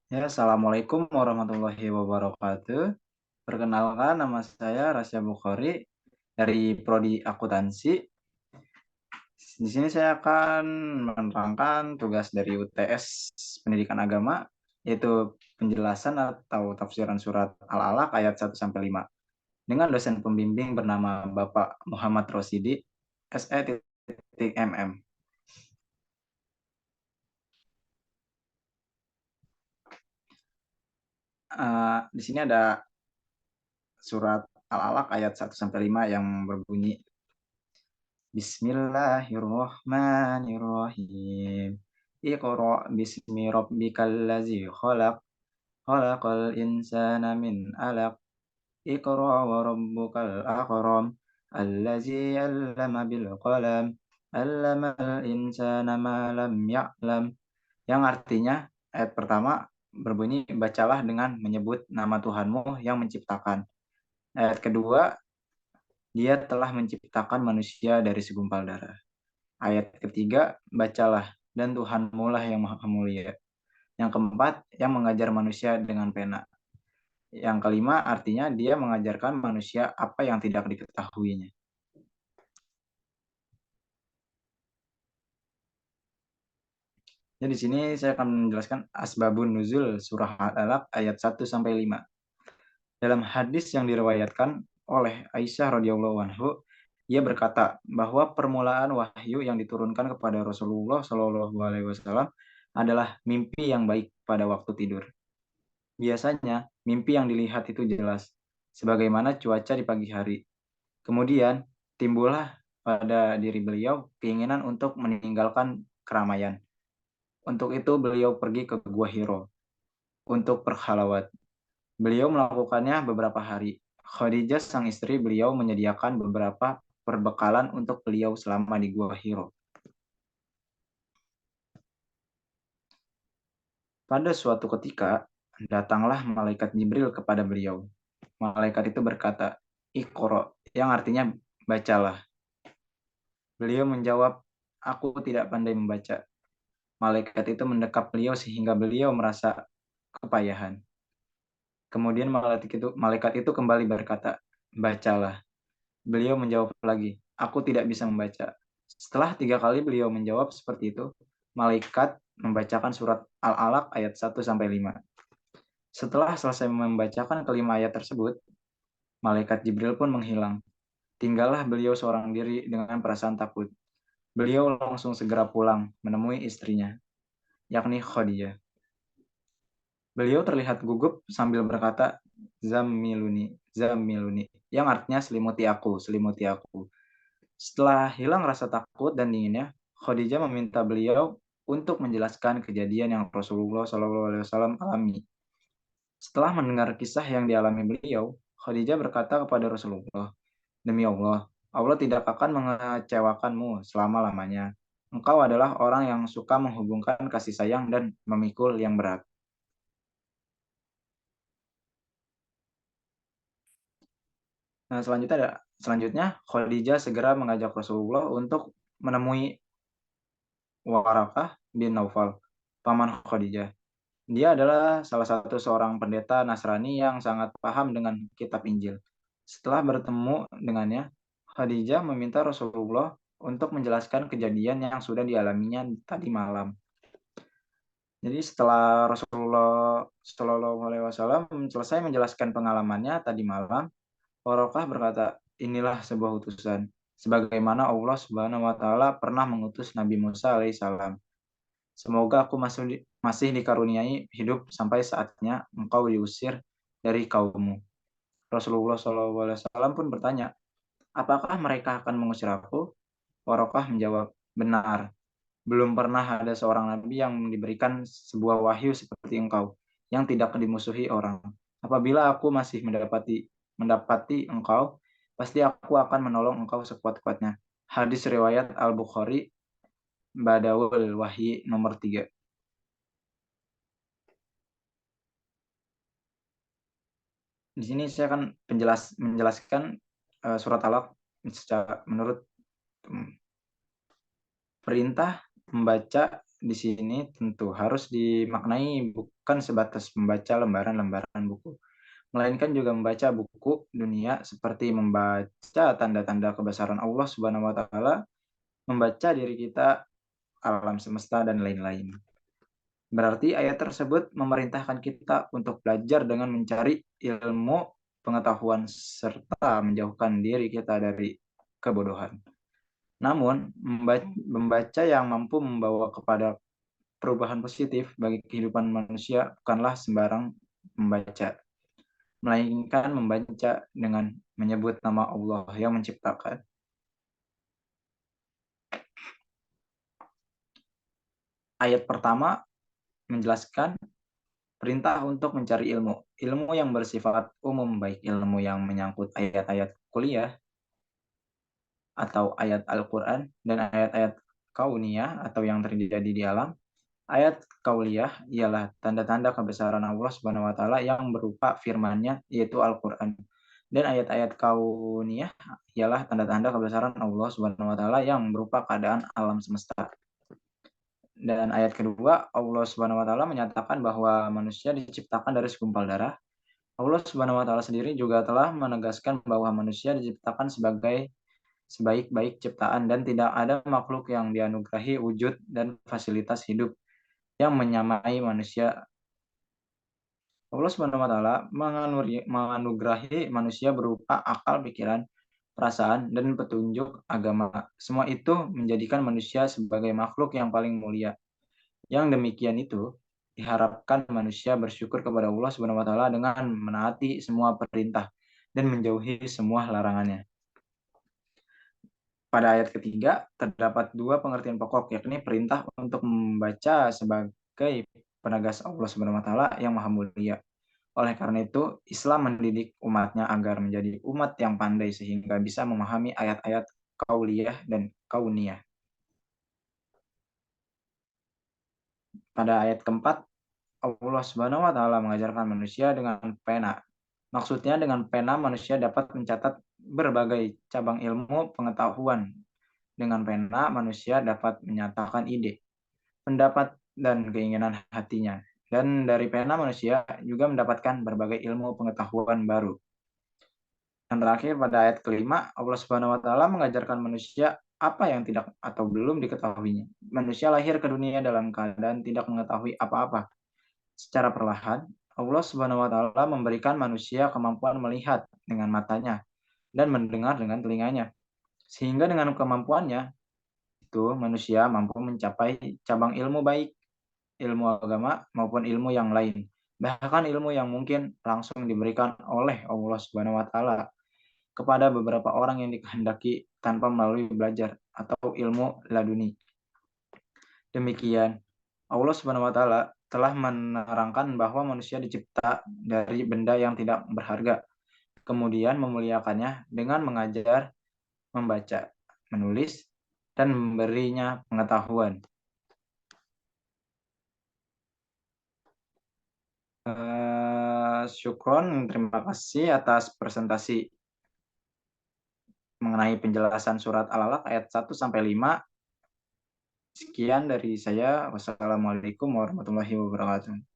Ya, Assalamualaikum warahmatullahi wabarakatuh. Perkenalkan, nama saya Rasya Bukhari dari Prodi Akuntansi. Di sini saya akan menerangkan tugas dari UTS Pendidikan Agama, yaitu penjelasan atau tafsiran surat Al-Alaq ayat 1-5 dengan dosen pembimbing bernama Bapak Muhammad Rosidi, SE.MM. Di sini ada surat Al-Alaq ayat 1-5 yang berbunyi Bismillahirrahmanirrahim. Iqra bismi rabbikal ladzi khalaq. Khalaqal insana min 'alaq. Iqra wa rabbukal akram. Allazi 'allama bil qalam. 'Allamal insana ma lam ya'lam. Yang artinya ayat pertama berbunyi bacalah dengan menyebut nama Tuhanmu yang menciptakan. Ayat kedua, dia telah menciptakan manusia dari segumpal darah. Ayat ketiga, bacalah, dan Tuhanmu lah yang maha mulia. Yang keempat, yang mengajar manusia dengan pena. Yang kelima, artinya dia mengajarkan manusia apa yang tidak diketahuinya. Jadi di sini saya akan menjelaskan asbabun nuzul surah Al-Alaq ayat 1-5. Dalam hadis yang diriwayatkan oleh Aisyah radhiyallahu anhu, ia berkata bahwa permulaan wahyu yang diturunkan kepada Rasulullah Shallallahu alaihi wasallam adalah mimpi yang baik pada waktu tidur. Biasanya, mimpi yang dilihat itu jelas, sebagaimana cuaca di pagi hari. Kemudian, timbullah pada diri beliau keinginan untuk meninggalkan keramaian. Untuk itu, beliau pergi ke Gua Hiro untuk berkhalawat. Beliau melakukannya beberapa hari. Khadijah, sang istri beliau, menyediakan beberapa perbekalan untuk beliau selama di Gua Hiro. Pada suatu ketika, datanglah malaikat Jibril kepada beliau. Malaikat itu berkata, Iqra, yang artinya bacalah. Beliau menjawab, aku tidak pandai membaca. Malaikat itu mendekap beliau sehingga beliau merasa kepayahan. Kemudian malaikat itu kembali berkata, bacalah. Beliau menjawab lagi, aku tidak bisa membaca. Setelah 3 kali beliau menjawab seperti itu, malaikat membacakan surat Al-Alaq ayat 1-5. Setelah selesai membacakan kelima ayat tersebut, malaikat Jibril pun menghilang. Tinggallah beliau seorang diri dengan perasaan takut. Beliau langsung segera pulang menemui istrinya, yakni Khadijah. Beliau terlihat gugup sambil berkata, Zammiluni, Zammiluni, yang artinya selimuti aku, selimuti aku. Setelah hilang rasa takut dan dinginnya, Khadijah meminta beliau untuk menjelaskan kejadian yang Rasulullah SAW alami. Setelah mendengar kisah yang dialami beliau, Khadijah berkata kepada Rasulullah, demi Allah, Allah tidak akan mengecewakanmu selama-lamanya. Engkau adalah orang yang suka menghubungkan kasih sayang dan memikul yang berat. Nah, selanjutnya Khadijah segera mengajak Rasulullah untuk menemui Warakah bin Naufal, paman Khadijah. Dia adalah salah satu seorang pendeta Nasrani yang sangat paham dengan kitab Injil. Setelah bertemu dengannya, Khadijah meminta Rasulullah untuk menjelaskan kejadian yang sudah dialaminya tadi malam. Jadi setelah Rasulullah Shallallahu Alaihi Wasallam selesai menjelaskan pengalamannya tadi malam, Warokah berkata, inilah sebuah utusan. Sebagaimana Allah Subhanahu Wa Taala pernah mengutus Nabi Musa alaihissalam. Semoga aku masih dikaruniai hidup sampai saatnya engkau diusir dari kaummu. Rasulullah SAW pun bertanya, apakah mereka akan mengusir aku? Warokah menjawab, benar. Belum pernah ada seorang nabi yang diberikan sebuah wahyu seperti engkau, yang tidak dimusuhi orang. Apabila aku masih mendapati engkau, pasti aku akan menolong engkau sekuat-kuatnya. Hadis riwayat Al-Bukhari, Badawul Wahyi nomor 3. Di sini saya akan menjelaskan surat Alaq secara menurut perintah Membaca di sini tentu harus dimaknai bukan sebatas membaca lembaran-lembaran buku, melainkan juga membaca buku dunia seperti membaca tanda-tanda kebesaran Allah Subhanahu wa taala, membaca diri kita, alam semesta dan lain-lain. Berarti ayat tersebut memerintahkan kita untuk belajar dengan mencari ilmu, pengetahuan serta menjauhkan diri kita dari kebodohan. Namun, membaca yang mampu membawa kepada perubahan positif bagi kehidupan manusia bukanlah sembarang membaca, melainkan membaca dengan menyebut nama Allah yang menciptakan. Ayat pertama menjelaskan perintah untuk mencari ilmu. Ilmu yang bersifat umum, baik ilmu yang menyangkut ayat-ayat kuliah atau ayat Al-Quran dan ayat-ayat kauniyah atau yang terjadi di alam. Ayat kauliyah ialah tanda-tanda kebesaran Allah Subhanahu wa taala yang berupa firman-Nya yaitu Al-Qur'an. Dan ayat-ayat kauniyah ialah tanda-tanda kebesaran Allah Subhanahu wa taala yang berupa keadaan alam semesta. Dan ayat kedua, Allah Subhanahu wa taala menyatakan bahwa manusia diciptakan dari segumpal darah. Allah Subhanahu wa taala sendiri juga telah menegaskan bahwa manusia diciptakan sebagai sebaik-baik ciptaan dan tidak ada makhluk yang dianugerahi wujud dan fasilitas hidup yang menyamai manusia. Allah Subhanahu wa taala menganugerahi manusia berupa akal, pikiran, perasaan, dan petunjuk agama. Semua itu menjadikan manusia sebagai makhluk yang paling mulia. Yang demikian itu diharapkan manusia bersyukur kepada Allah Subhanahu wa taala dengan menaati semua perintah dan menjauhi semua larangannya. Pada ayat ketiga terdapat dua pengertian pokok, yakni perintah untuk membaca sebagai penegas Allah Subhanahu wa taala yang maha mulia. Oleh karena itu, Islam mendidik umatnya agar menjadi umat yang pandai sehingga bisa memahami ayat-ayat kauliyah dan kauniyah. Pada ayat keempat, Allah Subhanahu wa taala mengajarkan manusia dengan pena. Maksudnya dengan pena manusia dapat mencatat berbagai cabang ilmu pengetahuan. Dengan pena manusia dapat menyatakan ide, pendapat, dan keinginan hatinya. Dan dari pena manusia juga mendapatkan berbagai ilmu pengetahuan baru. Yang terakhir pada ayat kelima, Allah Subhanahu wa taala mengajarkan manusia apa yang tidak atau belum diketahuinya. Manusia lahir ke dunia dalam keadaan tidak mengetahui apa-apa. Secara perlahan, Allah Subhanahu wa taala memberikan manusia kemampuan melihat dengan matanya dan mendengar dengan telinganya. Sehingga dengan kemampuannya itu manusia mampu mencapai cabang ilmu baik ilmu agama maupun ilmu yang lain. Bahkan ilmu yang mungkin langsung diberikan oleh Allah Subhanahu wa taala kepada beberapa orang yang dikehendaki tanpa melalui belajar atau ilmu laduni. Demikian, Allah Subhanahu wa taala telah menerangkan bahwa manusia dicipta dari benda yang tidak berharga, kemudian memuliakannya dengan mengajar, membaca, menulis, dan memberinya pengetahuan. Syukron, terima kasih atas presentasi mengenai penjelasan surat Al-Alaq ayat 1 sampai 5. Sekian dari saya. Wassalamualaikum warahmatullahi wabarakatuh.